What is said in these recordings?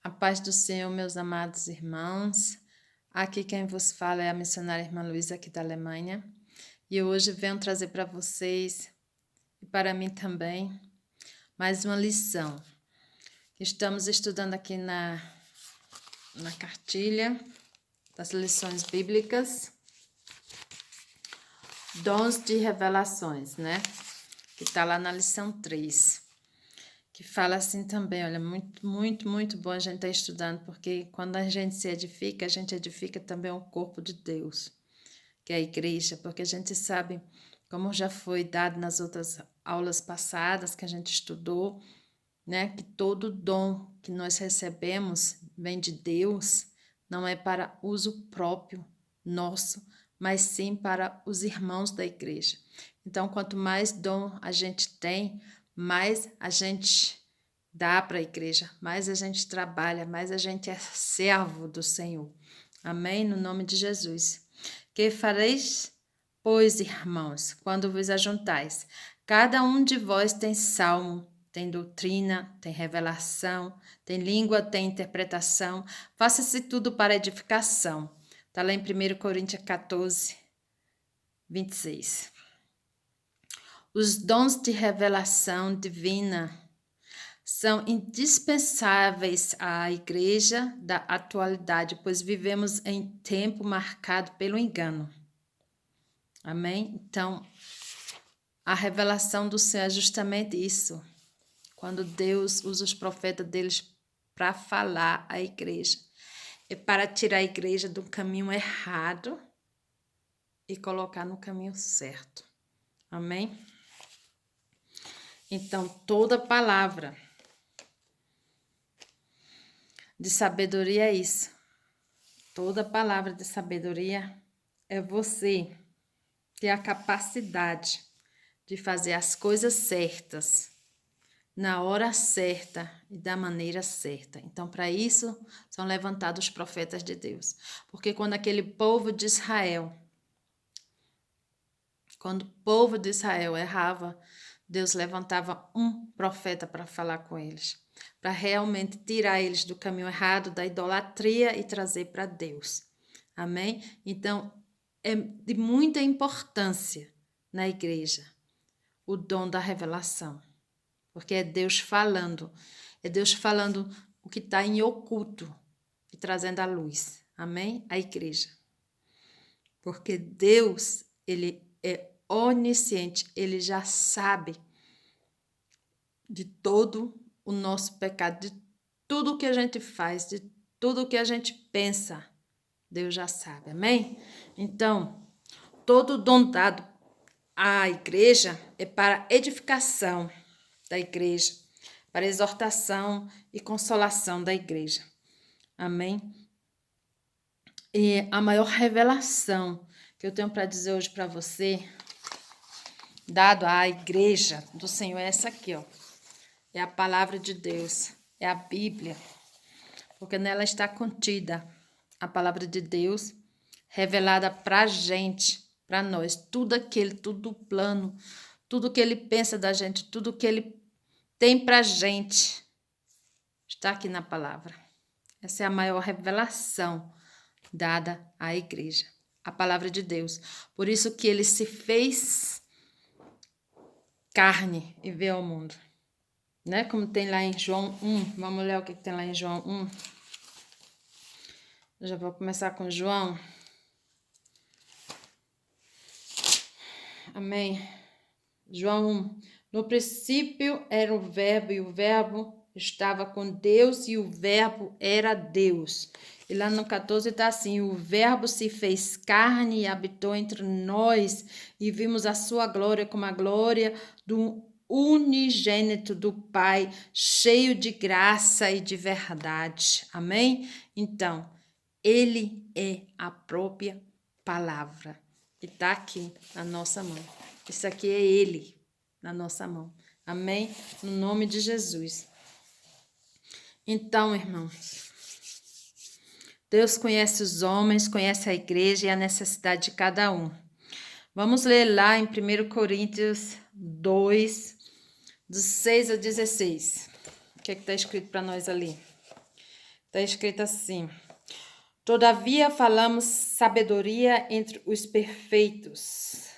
A paz do Senhor, meus amados irmãos. Aqui quem vos fala é a missionária irmã Luísa, aqui da Alemanha. E hoje venho trazer para vocês, e para mim também, mais uma lição. Estamos estudando aqui na cartilha das lições bíblicas, dons de revelações, né? Que está lá na lição 3. Que fala assim também, olha, muito bom a gente estar estudando, porque quando a gente se edifica, a gente edifica também o corpo de Deus, que é a igreja, porque a gente sabe, como já foi dado nas outras aulas passadas que a gente estudou, né, que todo dom que nós recebemos vem de Deus, não é para uso próprio nosso, mas sim para os irmãos da igreja. Então, quanto mais dom a gente tem, mais a gente dá para a igreja, mais a gente trabalha, mais a gente é servo do Senhor. Amém? No nome de Jesus. Que fareis, pois, irmãos, quando vos ajuntais? Cada um de vós tem salmo, tem doutrina, tem revelação, tem língua, tem interpretação. Faça-se tudo para edificação. Está lá em 1 Coríntios 14, 26. Os dons de revelação divina são indispensáveis à igreja da atualidade, pois vivemos em tempo marcado pelo engano. Amém? Então, a revelação do Senhor é justamente isso. Quando Deus usa os profetas deles para falar à igreja, é para tirar a igreja do caminho errado e colocar no caminho certo. Amém? Então, toda palavra de sabedoria é isso. Toda palavra de sabedoria é você ter a capacidade de fazer as coisas certas, na hora certa e da maneira certa. Então, para isso, são levantados os profetas de Deus. Porque quando aquele povo de Israel, quando o povo de Israel errava, Deus levantava um profeta para falar com eles, para realmente tirar eles do caminho errado, da idolatria e trazer para Deus. Amém? Então, é de muita importância na igreja o dom da revelação, porque é Deus falando o que está em oculto e trazendo à luz. Amém? A igreja. Porque Deus, ele é onisciente, ele já sabe de todo o nosso pecado, de tudo que a gente faz, de tudo que a gente pensa. Deus já sabe, amém? Então, todo dom dado à igreja é para edificação da igreja, para exortação e consolação da igreja, amém? E a maior revelação que eu tenho para dizer hoje para você, dado à igreja do Senhor, é essa aqui, ó. É a palavra de Deus, é a Bíblia, porque nela está contida a palavra de Deus revelada para a gente, para nós, tudo o plano, tudo que ele pensa da gente, tudo que ele tem para a gente, está aqui na palavra. Essa é a maior revelação dada à igreja, a palavra de Deus. Por isso que ele se fez carne e veio ao mundo. Né? Como tem lá em João 1. Vamos ler o que tem lá em João 1. Eu já vou começar com João. Amém. João 1. No princípio era o verbo, e o verbo estava com Deus, e o verbo era Deus. E lá no 14 está assim: o verbo se fez carne e habitou entre nós, e vimos a sua glória como a glória do unigênito do Pai, cheio de graça e de verdade. Amém? Então, ele é a própria palavra que está aqui na nossa mão. Isso aqui é ele na nossa mão. Amém? No nome de Jesus. Então, irmãos, Deus conhece os homens, conhece a igreja e a necessidade de cada um. Vamos ler lá em 1 Coríntios 2, dos 6 a 16. O que está escrito para nós ali? Está escrito assim: todavia falamos sabedoria entre os perfeitos,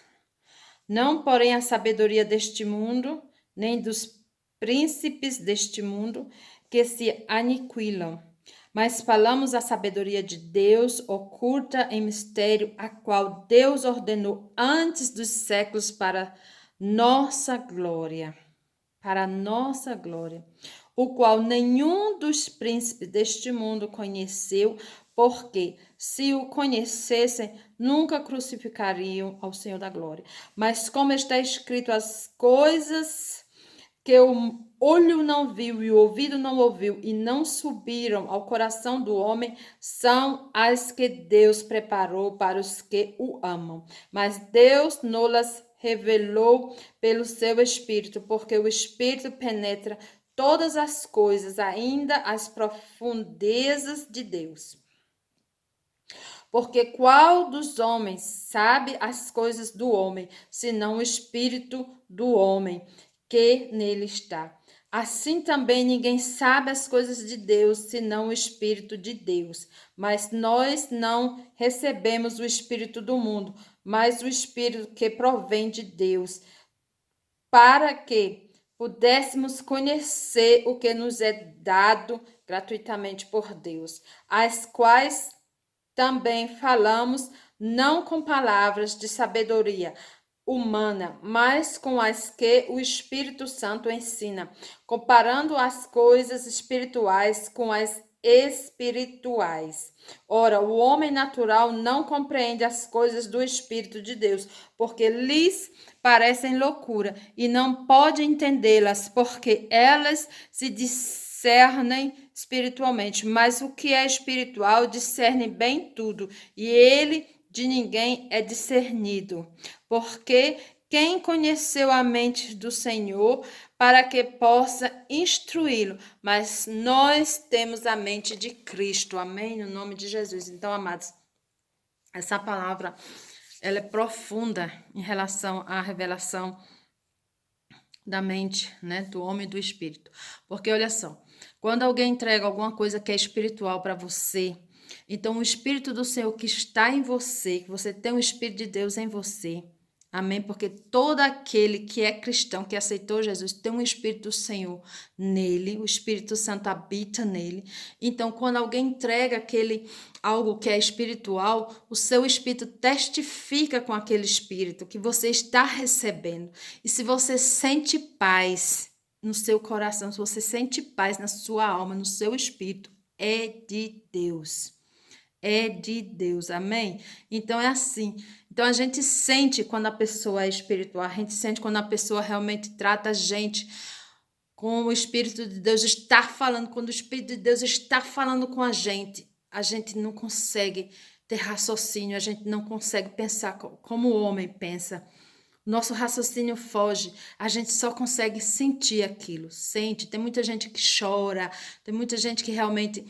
não porém a sabedoria deste mundo, nem dos príncipes deste mundo, que se aniquilam, mas falamos a sabedoria de Deus, oculta em mistério, a qual Deus ordenou antes dos séculos para nossa glória, o qual nenhum dos príncipes deste mundo conheceu, porque se o conhecessem, nunca crucificariam ao Senhor da glória. Mas como está escrito, as coisas que o olho não viu e o ouvido não ouviu e não subiram ao coração do homem, são as que Deus preparou para os que o amam. Mas Deus não-las revelou pelo seu Espírito, porque o Espírito penetra todas as coisas, ainda as profundezas de Deus. Porque qual dos homens sabe as coisas do homem, senão o Espírito do homem que nele está? Assim também ninguém sabe as coisas de Deus, senão o Espírito de Deus. Mas nós não recebemos o Espírito do mundo, mas o Espírito que provém de Deus, para que pudéssemos conhecer o que nos é dado gratuitamente por Deus, as quais também falamos, não com palavras de sabedoria humana, mas com as que o Espírito Santo ensina, comparando as coisas espirituais com as espirituais. Ora, o homem natural não compreende as coisas do Espírito de Deus, porque lhes parecem loucura, e não pode entendê-las, porque elas se discernem espiritualmente. Mas o que é espiritual discerne bem tudo, e ele de ninguém é discernido. Porque quem conheceu a mente do Senhor para que possa instruí-lo? Mas nós temos a mente de Cristo. Amém? No nome de Jesus. Então, amados, essa palavra ela é profunda em relação à revelação da mente, né, do homem e do espírito. Porque olha só, quando alguém entrega alguma coisa que é espiritual para você, então o Espírito do Senhor que está em você, que você tem o Espírito de Deus em você, amém? Porque todo aquele que é cristão, que aceitou Jesus, tem um Espírito do Senhor nele, o Espírito Santo habita nele. Então, quando alguém entrega algo que é espiritual, o seu espírito testifica com aquele espírito que você está recebendo. E se você sente paz no seu coração, se você sente paz na sua alma, no seu espírito, é de Deus. É de Deus, amém? Então é assim. Então a gente sente quando a pessoa é espiritual, a gente sente quando a pessoa realmente trata a gente com o Espírito de Deus está falando, quando o Espírito de Deus está falando com a gente não consegue ter raciocínio, a gente não consegue pensar como o homem pensa. Nosso raciocínio foge, a gente só consegue sentir aquilo, sente. Tem muita gente que chora, tem muita gente que realmente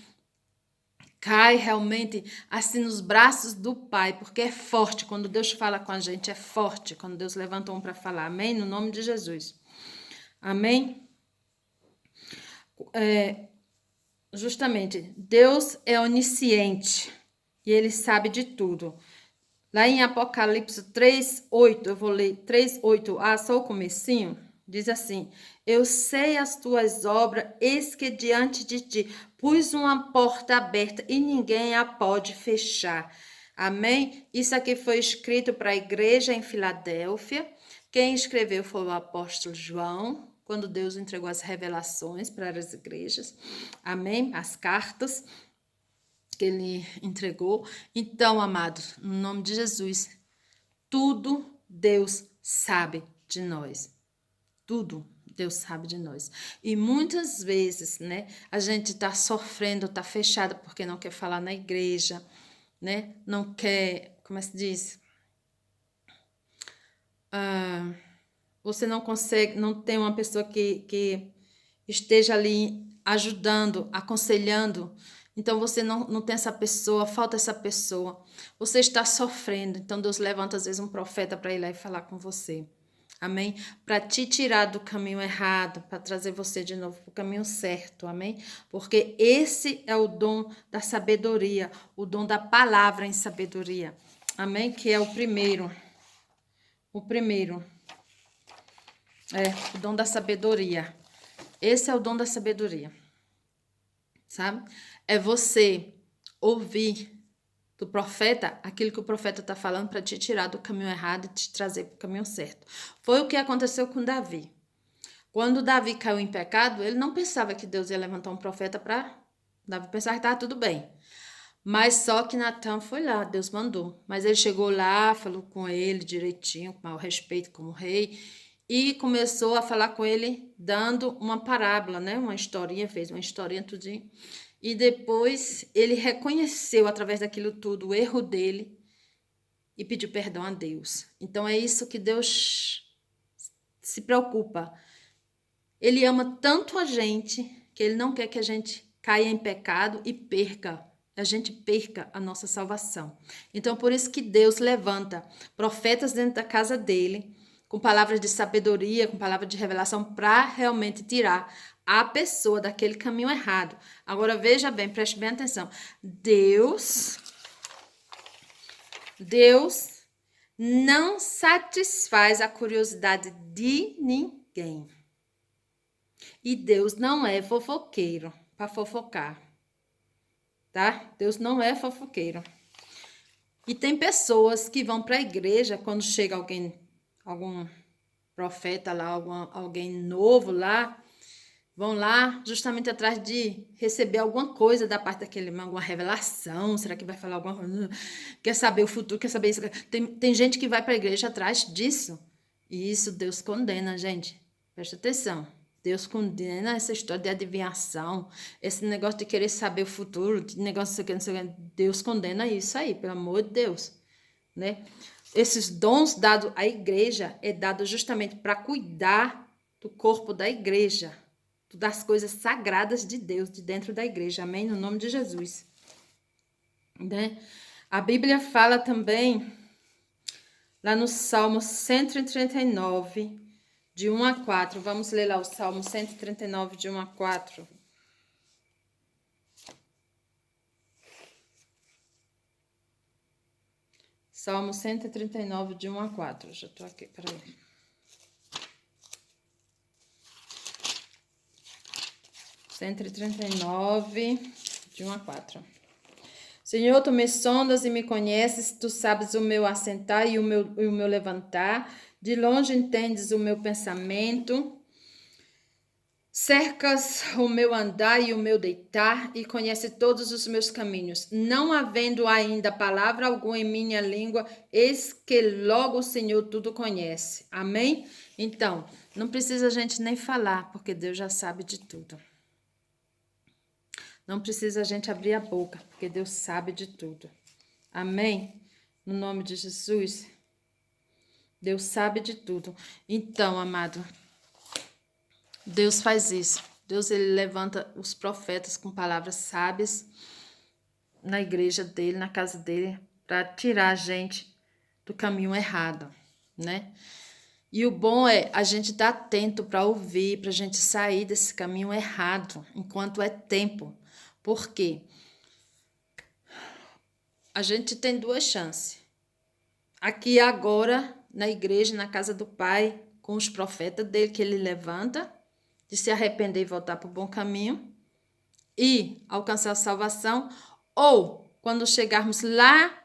cai realmente assim nos braços do Pai, porque é forte. Quando Deus fala com a gente, é forte. Quando Deus levanta um para falar, amém? No nome de Jesus. Amém? Justamente, Deus é onisciente e Ele sabe de tudo. Lá em Apocalipse 3:8, eu vou ler 3:8a, só o comecinho, diz assim: eu sei as tuas obras, eis que diante de ti pus uma porta aberta e ninguém a pode fechar. Amém? Isso aqui foi escrito para a igreja em Filadélfia. Quem escreveu foi o apóstolo João, quando Deus entregou as revelações para as igrejas. Amém? As cartas que ele entregou. Então, amados, no nome de Jesus, tudo Deus sabe de nós. Tudo Deus sabe de nós. E muitas vezes, né, a gente está sofrendo, está fechada porque não quer falar na igreja, né? Não quer, como é que se diz? Você não consegue, não tem uma pessoa que esteja ali ajudando, aconselhando. Então, você não tem essa pessoa, falta essa pessoa. Você está sofrendo. Então, Deus levanta, às vezes, um profeta para ir lá e falar com você. Amém? Para te tirar do caminho errado, para trazer você de novo para o caminho certo, amém? Porque esse é o dom da sabedoria, o dom da palavra em sabedoria, amém? Que é o primeiro, o dom da sabedoria. Esse é o dom da sabedoria, sabe? É você ouvir do profeta aquilo que o profeta está falando para te tirar do caminho errado e te trazer para o caminho certo. Foi o que aconteceu com Davi. Quando Davi caiu em pecado, ele não pensava que Deus ia levantar um profeta para... Davi pensava que estava tudo bem. Mas só que Natan foi lá, Deus mandou. Mas ele chegou lá, falou com ele direitinho, com maior respeito como rei, e começou a falar com ele dando uma parábola, né? Uma historinha, fez uma historinha tudinho. E depois ele reconheceu, através daquilo tudo, o erro dele e pediu perdão a Deus. Então é isso que Deus se preocupa. Ele ama tanto a gente que ele não quer que a gente caia em pecado e a gente perca a nossa salvação. Então, por isso que Deus levanta profetas dentro da casa dele, com palavras de sabedoria, com palavras de revelação, para realmente tirar a pessoa daquele caminho errado. Agora, veja bem, preste bem atenção. Deus não satisfaz a curiosidade de ninguém. E Deus não é fofoqueiro para fofocar, tá? Deus não é fofoqueiro. E tem pessoas que vão para a igreja quando chega algum profeta lá, alguém novo lá, vão lá justamente atrás de receber alguma coisa da parte daquele irmão, alguma revelação, será que vai falar alguma coisa? Quer saber o futuro, quer saber isso? Tem gente que vai para a igreja atrás disso. E isso Deus condena, gente. Presta atenção. Deus condena essa história de adivinhação, esse negócio de querer saber o futuro, de negócio não sei o que. Deus condena isso aí, pelo amor de Deus, né? Esses dons dados à igreja é dado justamente para cuidar do corpo da igreja, das coisas sagradas de Deus, de dentro da igreja, amém? No nome de Jesus, né? A Bíblia fala também, lá no Salmo 139, de 1 a 4. Vamos ler lá o Salmo 139, de 1 a 4. Salmo 139, de 1 a 4. Já estou aqui, peraí. Cento e 139, de 1 a 4. Senhor, tu me sondas e me conheces, tu sabes o meu assentar e o meu levantar, de longe entendes o meu pensamento, cercas o meu andar e o meu deitar, e conhece todos os meus caminhos. Não havendo ainda palavra alguma em minha língua, eis que logo o Senhor tudo conhece. Amém? Então, não precisa a gente nem falar, porque Deus já sabe de tudo. Não precisa a gente abrir a boca, porque Deus sabe de tudo. Amém? No nome de Jesus. Deus sabe de tudo. Então, amado, Deus faz isso. Deus, ele levanta os profetas com palavras sábias na igreja dele, na casa dele, para tirar a gente do caminho errado, né? E o bom é a gente estar atento para ouvir, para a gente sair desse caminho errado, enquanto é tempo. Por quê? A gente tem duas chances. Aqui agora, na igreja, na casa do Pai, com os profetas dele que ele levanta, de se arrepender e voltar para o bom caminho e alcançar a salvação, ou quando chegarmos lá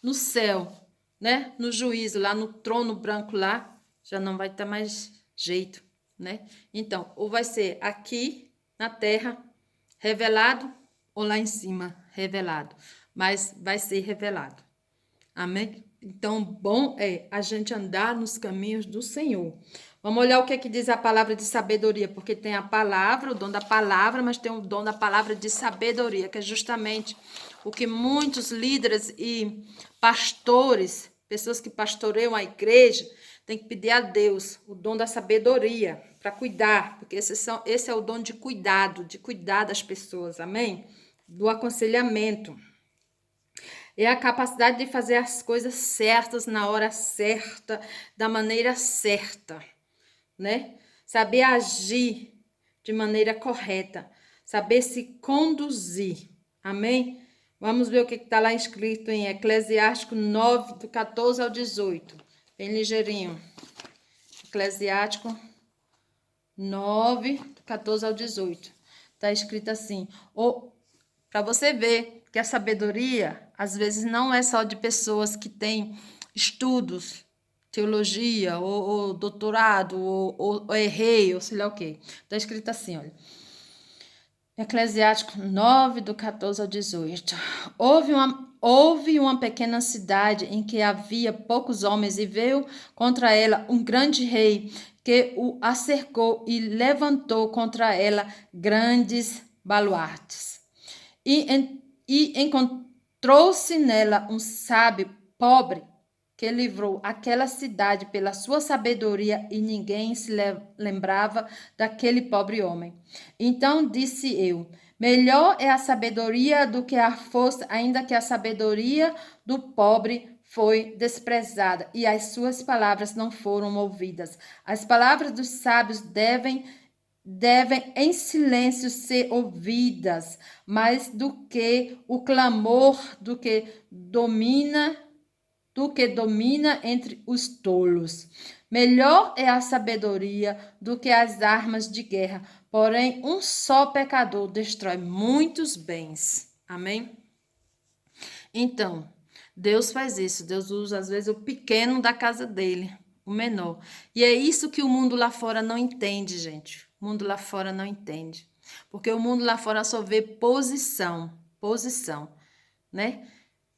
no céu, né, no juízo, lá no trono branco lá, já não vai ter mais jeito, né? Então, ou vai ser aqui na terra revelado, ou lá em cima revelado, mas vai ser revelado. Amém? Então, bom é a gente andar nos caminhos do Senhor. Vamos olhar o que é que diz a palavra de sabedoria, porque tem a palavra, o dom da palavra, mas tem o dom da palavra de sabedoria, que é justamente o que muitos líderes e pastores, pessoas que pastoreiam a igreja, têm que pedir a Deus o dom da sabedoria para cuidar, porque esse é o dom de cuidado, de cuidar das pessoas, amém? Do aconselhamento. É a capacidade de fazer as coisas certas na hora certa, da maneira certa, né? Saber agir de maneira correta, saber se conduzir. Amém? Vamos ver o que está lá escrito em Eclesiástico 9, do 14 ao 18. Bem ligeirinho. Eclesiástico 9, do 14 ao 18. Está escrito assim, para você ver que a sabedoria, às vezes, não é só de pessoas que têm estudos, teologia, ou doutorado, ou rei, ou sei lá o quê. Está escrito assim, olha. Eclesiástico 9, do 14 ao 18. Houve uma pequena cidade em que havia poucos homens e veio contra ela um grande rei que o acercou e levantou contra ela grandes baluartes. E encontrou-se nela um sábio pobre que livrou aquela cidade pela sua sabedoria e ninguém se lembrava daquele pobre homem. Então disse eu, melhor é a sabedoria do que a força, ainda que a sabedoria do pobre foi desprezada e as suas palavras não foram ouvidas. As palavras dos sábios devem em silêncio ser ouvidas, mais do que o clamor do que domina entre os tolos. Melhor é a sabedoria do que as armas de guerra, porém um só pecador destrói muitos bens. Amém? Então, Deus faz isso. Deus usa, às vezes, o pequeno da casa dele, o menor. E é isso que o mundo lá fora não entende, gente. O mundo lá fora não entende. Porque o mundo lá fora só vê posição, né?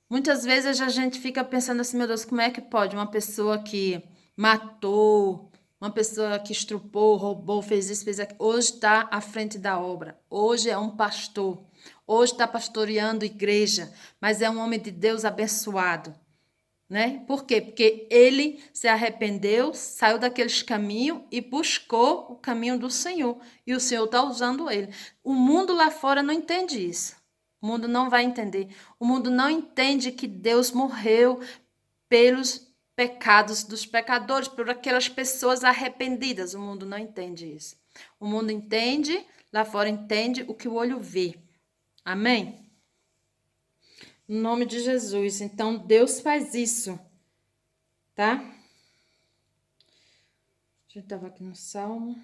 Muitas vezes a gente fica pensando assim, meu Deus, como é que pode uma pessoa que matou, uma pessoa que estrupou, roubou, fez isso, fez aquilo, hoje está à frente da obra, hoje é um pastor, hoje está pastoreando igreja, mas é um homem de Deus abençoado, né? Por quê? Porque ele se arrependeu, saiu daqueles caminhos e buscou o caminho do Senhor, e o Senhor está usando ele. O mundo lá fora não entende isso. O mundo não vai entender. O mundo não entende que Deus morreu pelos pecados dos pecadores, por aquelas pessoas arrependidas. O mundo não entende isso. O mundo entende, lá fora entende o que o olho vê. Amém? No nome de Jesus. Então, Deus faz isso, tá? A gente estava aqui no Salmo,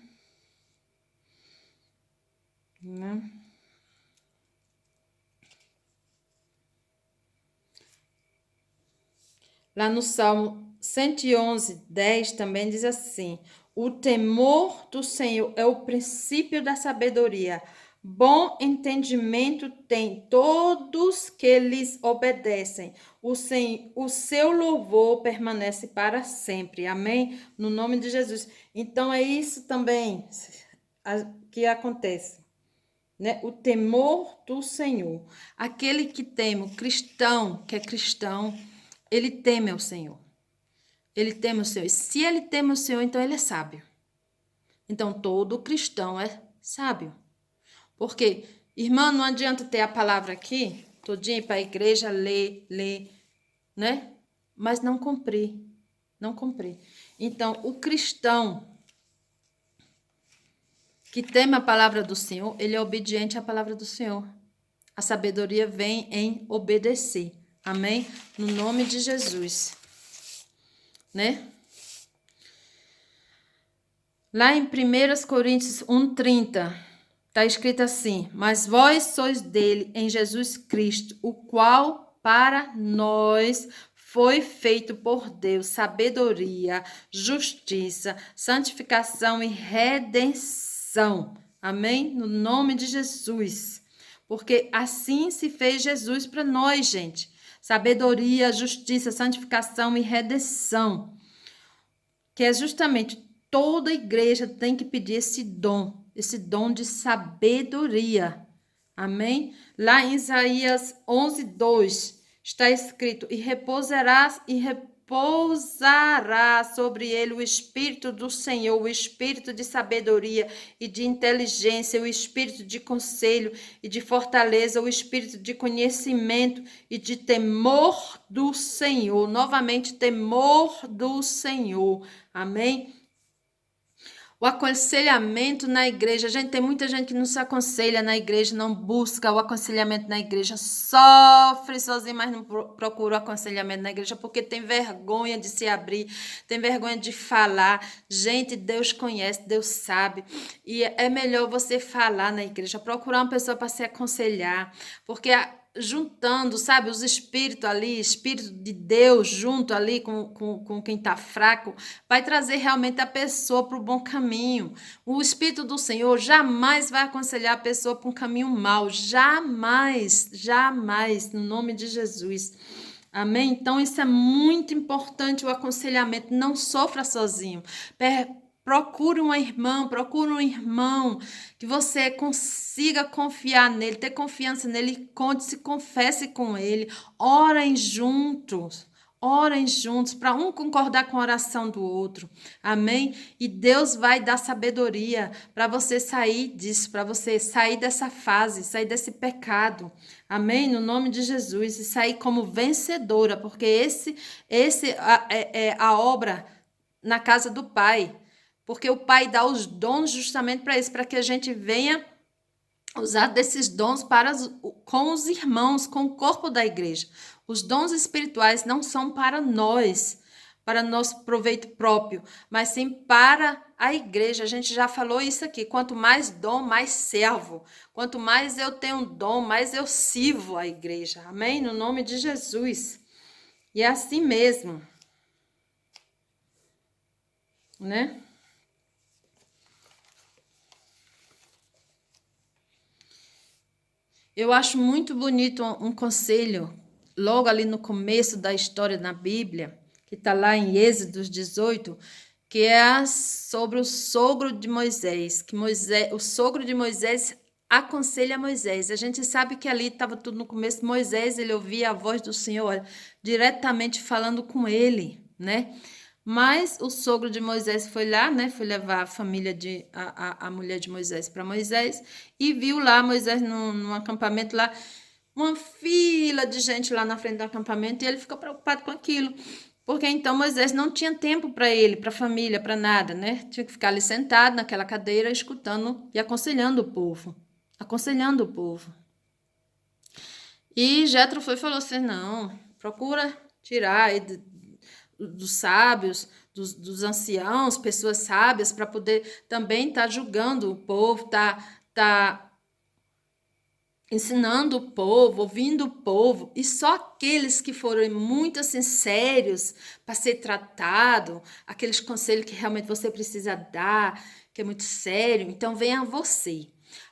né? Lá no Salmo 111, 10 também diz assim: o temor do Senhor é o princípio da sabedoria. Bom entendimento tem todos que lhes obedecem. O seu louvor permanece para sempre. Amém? No nome de Jesus. Então é isso também que acontece, né? O temor do Senhor. Aquele que teme, o cristão que é cristão, ele teme ao Senhor. Ele teme o Senhor. E se ele teme o Senhor, então ele é sábio. Então todo cristão é sábio. Porque, irmã, não adianta ter a palavra aqui, todinha ir para a igreja, ler, né? Mas não cumprir. Não cumprir. Então, o cristão que teme a palavra do Senhor, ele é obediente à palavra do Senhor. A sabedoria vem em obedecer. Amém? No nome de Jesus. Né? Lá em 1 Coríntios 1:30, está escrito assim: mas vós sois dele em Jesus Cristo, o qual para nós foi feito por Deus sabedoria, justiça, santificação e redenção. Amém? No nome de Jesus. Porque assim se fez Jesus para nós, gente. Sabedoria, justiça, santificação e redenção. Que é justamente toda igreja tem que pedir esse dom de sabedoria. Amém? Lá em Isaías 11:2 está escrito: e repousarás pousará sobre ele o Espírito do Senhor, o Espírito de sabedoria e de inteligência, o Espírito de conselho e de fortaleza, o Espírito de conhecimento e de temor do Senhor. Novamente, temor do Senhor. Amém? O aconselhamento na igreja. Gente, tem muita gente que não se aconselha na igreja, não busca o aconselhamento na igreja, sofre sozinho, mas não procura o aconselhamento na igreja porque tem vergonha de se abrir, tem vergonha de falar. Gente, Deus conhece, Deus sabe. E é melhor você falar na igreja, procurar uma pessoa para se aconselhar, porque juntando, sabe, os espíritos ali, espírito de Deus junto ali com quem está fraco, vai trazer realmente a pessoa para o bom caminho. O Espírito do Senhor jamais vai aconselhar a pessoa para um caminho mau, jamais, jamais, no nome de Jesus. Amém? Então, isso é muito importante, o aconselhamento. Não sofra sozinho. Procure uma irmã, procure um irmão que você consiga confiar nele, ter confiança nele, conte, se confesse com ele, orem juntos para um concordar com a oração do outro, amém? E Deus vai dar sabedoria para você sair disso, para você sair dessa fase, sair desse pecado, amém? No nome de Jesus, e sair como vencedora, porque esse é a obra na casa do Pai. Porque o Pai dá os dons justamente para isso, para que a gente venha usar desses dons com os irmãos, com o corpo da igreja. Os dons espirituais não são para nós, para nosso proveito próprio, mas sim para a igreja. A gente já falou isso aqui. Quanto mais dom, mais servo. Quanto mais eu tenho dom, mais eu sirvo a igreja. Amém? No nome de Jesus. E é assim mesmo. Né? Eu acho muito bonito um conselho, logo ali no começo da história na Bíblia, que está lá em Êxodo 18, que é sobre o sogro de Moisés, o sogro de Moisés aconselha Moisés. A gente sabe que ali estava tudo no começo. Moisés, ele ouvia a voz do Senhor diretamente falando com ele, né? Mas o sogro de Moisés foi lá, né? Foi levar a família a mulher de Moisés para Moisés e viu lá Moisés num acampamento lá, uma fila de gente lá na frente do acampamento, e ele ficou preocupado com aquilo. Porque então Moisés não tinha tempo para ele, para a família, para nada, né? Tinha que ficar ali sentado naquela cadeira, escutando e aconselhando o povo. Aconselhando o povo. E Jetro foi e falou assim: não, procura tirar dos sábios, dos anciãos, pessoas sábias, para poder também estar julgando o povo, tá ensinando o povo, ouvindo o povo, e só aqueles que foram muito assim, sérios para ser tratado, aqueles conselhos que realmente você precisa dar, que é muito sério, então venha você.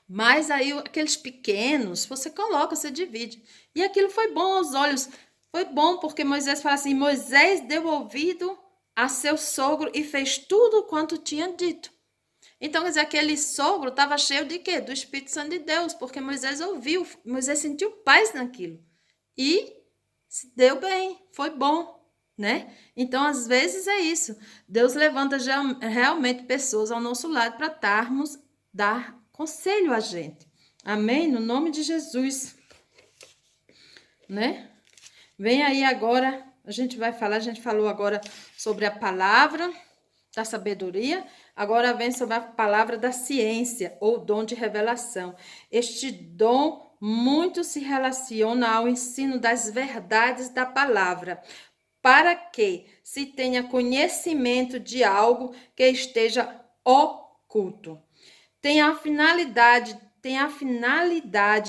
Mas aí aqueles pequenos, você coloca, você divide. E aquilo foi bom aos olhos. Foi bom porque Moisés fala assim: Moisés deu ouvido a seu sogro e fez tudo quanto tinha dito. Então, quer dizer, aquele sogro estava cheio de quê? Do Espírito Santo de Deus, porque Moisés ouviu, Moisés sentiu paz naquilo. E se deu bem, foi bom, né? Então, às vezes é isso. Deus levanta realmente pessoas ao nosso lado para dar conselho a gente. Amém? No nome de Jesus. Né? Vem aí agora, a gente falou agora sobre a palavra da sabedoria, agora vem sobre a palavra da ciência, ou dom de revelação. Este dom muito se relaciona ao ensino das verdades da palavra, para que se tenha conhecimento de algo que esteja oculto. Tem a finalidade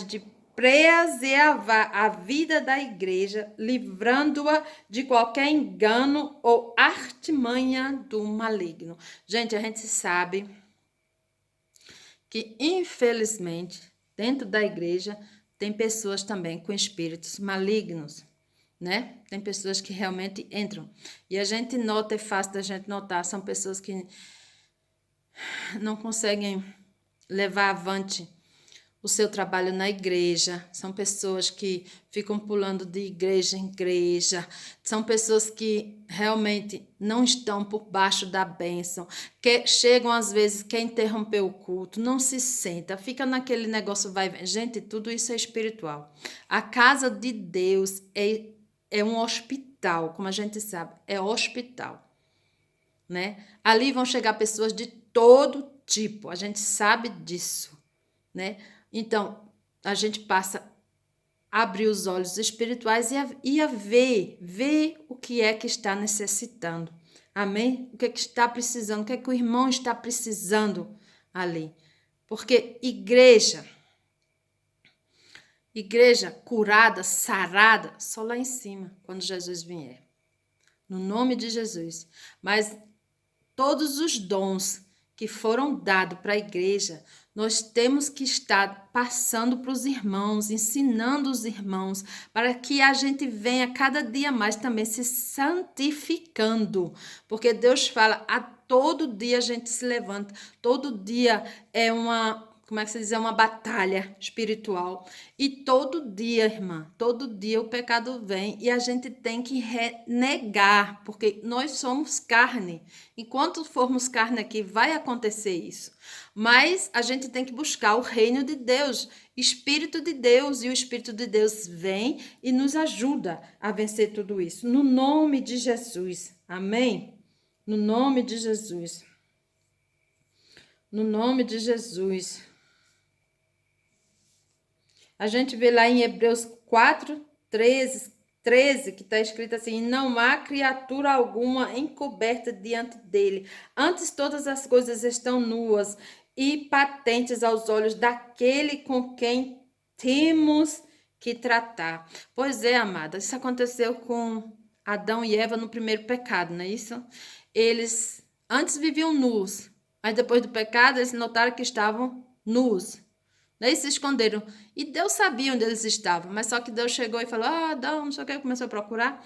de preservar a vida da igreja, livrando-a de qualquer engano ou artimanha do maligno. Gente, a gente sabe que, infelizmente, dentro da igreja, tem pessoas também com espíritos malignos, né? Tem pessoas que realmente entram. E a gente nota, é fácil da gente notar, são pessoas que não conseguem levar avante o seu trabalho na igreja. São pessoas que ficam pulando de igreja em igreja. São pessoas que realmente não estão por baixo da bênção. Que chegam, às vezes, quer interromper o culto, não se senta, fica naquele negócio vai. Gente, tudo isso é espiritual. A casa de Deus é um hospital, como a gente sabe, é hospital, né? Ali vão chegar pessoas de todo tipo, a gente sabe disso, né? Então, a gente passa a abrir os olhos espirituais e a ver o que é que está necessitando. Amém? O que é que está precisando, o que é que o irmão está precisando ali. Porque igreja curada, sarada, só lá em cima, quando Jesus vier. No nome de Jesus. Mas todos os dons que foram dados para a igreja, nós temos que estar passando para os irmãos, ensinando os irmãos, para que a gente venha cada dia mais também se santificando. Porque Deus fala, a todo dia a gente se levanta, todo dia é como é que se diz? É uma batalha espiritual. E todo dia, irmã, todo dia o pecado vem e a gente tem que renegar, porque nós somos carne. Enquanto formos carne aqui, vai acontecer isso. Mas a gente tem que buscar o reino de Deus, Espírito de Deus, e o Espírito de Deus vem e nos ajuda a vencer tudo isso. No nome de Jesus. Amém? No nome de Jesus. No nome de Jesus. A gente vê lá em Hebreus 4, 13, que está escrito assim: não há criatura alguma encoberta diante dele. Antes todas as coisas estão nuas e patentes aos olhos daquele com quem temos que tratar. Pois é, amada, isso aconteceu com Adão e Eva no primeiro pecado, não é isso? Eles antes viviam nus, mas depois do pecado eles notaram que estavam nus. Daí se esconderam. E Deus sabia onde eles estavam, mas só que Deus chegou e falou: ah, Adão, não sei o que, começou a procurar.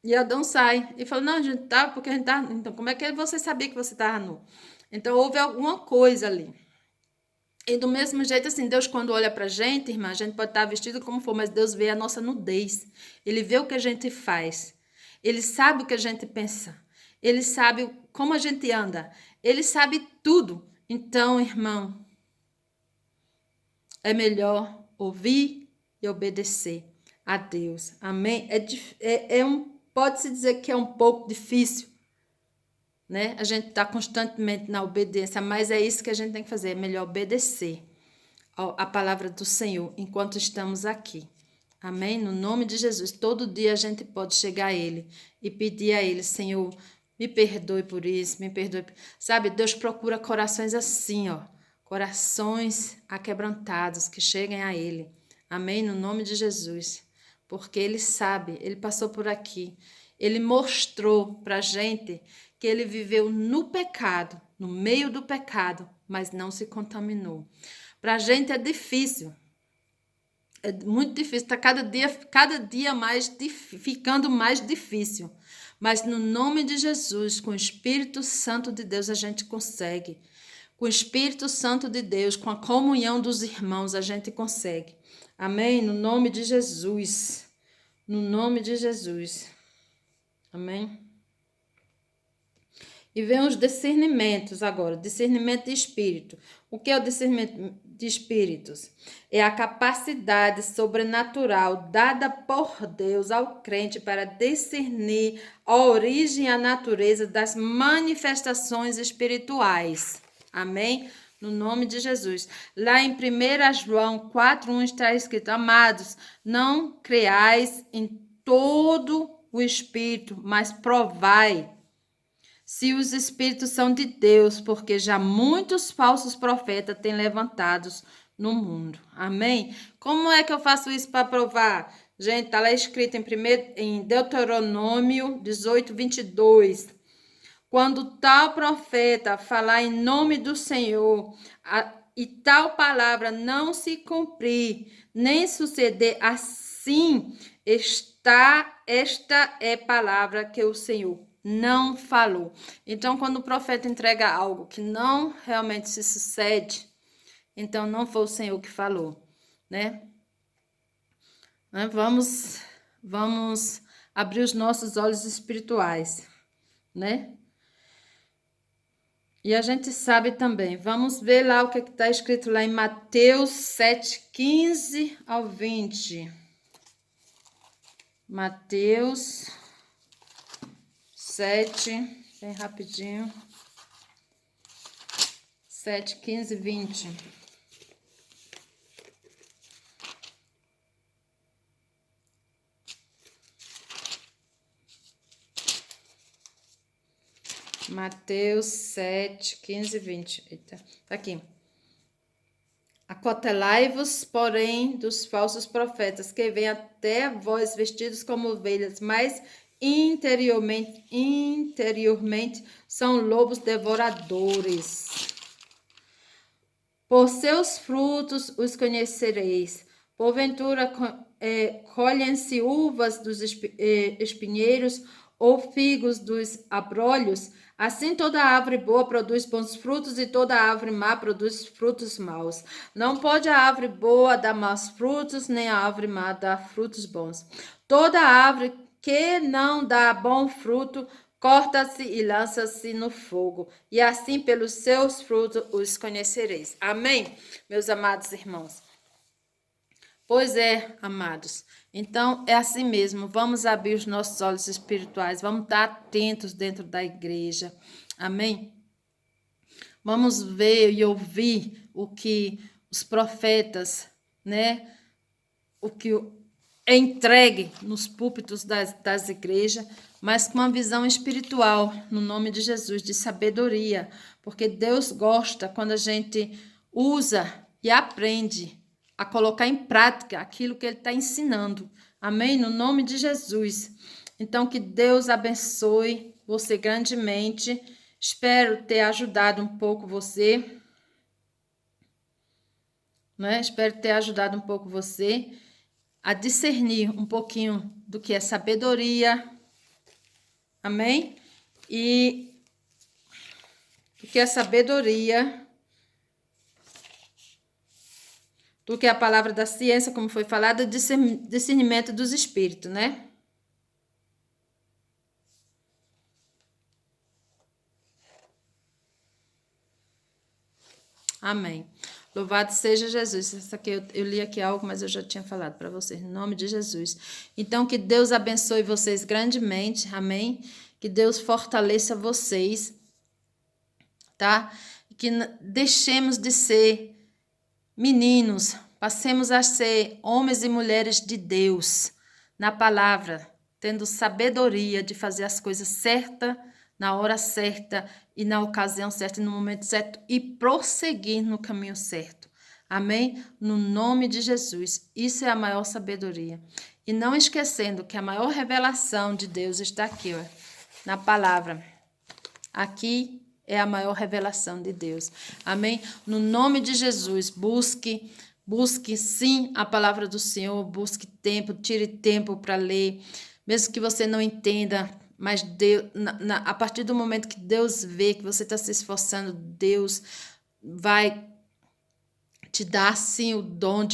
E Adão sai. E falou: não, a gente estava porque a gente estava. Então, como é que você sabia que você estava nu? Então, houve alguma coisa ali. E do mesmo jeito, assim, Deus, quando olha pra gente, irmã, a gente pode estar vestido como for, mas Deus vê a nossa nudez. Ele vê o que a gente faz. Ele sabe o que a gente pensa. Ele sabe como a gente anda. Ele sabe tudo. Então, irmão, é melhor ouvir e obedecer a Deus. Amém? Pode-se dizer que é um pouco difícil, né? A gente está constantemente na obediência, mas é isso que a gente tem que fazer. É melhor obedecer a palavra do Senhor enquanto estamos aqui. Amém? No nome de Jesus. Todo dia a gente pode chegar a Ele e pedir a Ele: Senhor, me perdoe por isso, me perdoe. Sabe, Deus procura corações assim, ó. Corações aquebrantados que cheguem a Ele. Amém? No nome de Jesus. Porque Ele sabe, Ele passou por aqui. Ele mostrou pra gente que Ele viveu no pecado, no meio do pecado, mas não se contaminou. Pra gente é difícil. É muito difícil, está cada dia mais ficando mais difícil. Mas no nome de Jesus, com o Espírito Santo de Deus, a gente consegue. Com o Espírito Santo de Deus, com a comunhão dos irmãos, a gente consegue. Amém? No nome de Jesus. No nome de Jesus. Amém? E vem os discernimentos agora, discernimento de espírito. O que é o discernimento de espíritos? É a capacidade sobrenatural dada por Deus ao crente para discernir a origem e a natureza das manifestações espirituais. Amém? No nome de Jesus. Lá em 1 João 4:1 está escrito: amados, não creais em todo o espírito, mas provai se os espíritos são de Deus, porque já muitos falsos profetas têm levantados no mundo. Amém? Como é que eu faço isso para provar? Gente, está lá escrito em Deuteronômio 18:22. Quando tal profeta falar em nome do Senhor e tal palavra não se cumprir, nem suceder assim, esta é palavra que o Senhor não falou. Então, quando o profeta entrega algo que não realmente se sucede, então não foi o Senhor que falou, né? Vamos abrir os nossos olhos espirituais, né? E a gente sabe também, vamos ver lá o que está escrito lá em Mateus 7:15 ao 20. Mateus 7, bem rapidinho. 7:15, 20. Mateus 7:15, 20. Eita, tá aqui. Acautelai-vos, porém, dos falsos profetas, que vêm até vós vestidos como ovelhas, mas interiormente são lobos devoradores. Por seus frutos os conhecereis. Porventura colhem-se uvas dos espinheiros ou figos dos abrolhos? Assim toda árvore boa produz bons frutos e toda árvore má produz frutos maus. Não pode a árvore boa dar maus frutos, nem a árvore má dar frutos bons. Toda árvore que não dá bom fruto corta-se e lança-se no fogo, e assim pelos seus frutos os conhecereis. Amém, meus amados irmãos? Pois é, amados. Então, é assim mesmo. Vamos abrir os nossos olhos espirituais. Vamos estar atentos dentro da igreja. Amém? Vamos ver e ouvir o que os profetas, né? O que é entregue nos púlpitos das igrejas, mas com uma visão espiritual, no nome de Jesus, de sabedoria. Porque Deus gosta quando a gente usa e aprende a colocar em prática aquilo que Ele está ensinando. Amém? No nome de Jesus. Então, que Deus abençoe você grandemente. Espero ter ajudado um pouco você. Né? Espero ter ajudado um pouco você a discernir um pouquinho do que é sabedoria. Amém? E do que é sabedoria. Do que é a palavra da ciência, como foi falado, discernimento dos espíritos, né? Amém. Louvado seja Jesus. Isso aqui eu li aqui algo, mas eu já tinha falado para vocês, em nome de Jesus. Então, que Deus abençoe vocês grandemente, amém? Que Deus fortaleça vocês, tá? Que deixemos de ser meninos, passemos a ser homens e mulheres de Deus, na palavra, tendo sabedoria de fazer as coisas certas, na hora certa e na ocasião certa e no momento certo e prosseguir no caminho certo. Amém? No nome de Jesus. Isso é a maior sabedoria. E não esquecendo que a maior revelação de Deus está aqui, ó, na palavra. Aqui é a maior revelação de Deus. Amém? No nome de Jesus, busque sim a palavra do Senhor, busque tempo, tire tempo para ler, mesmo que você não entenda, mas Deus, a partir do momento que Deus vê que você está se esforçando, Deus vai te dar sim o dom de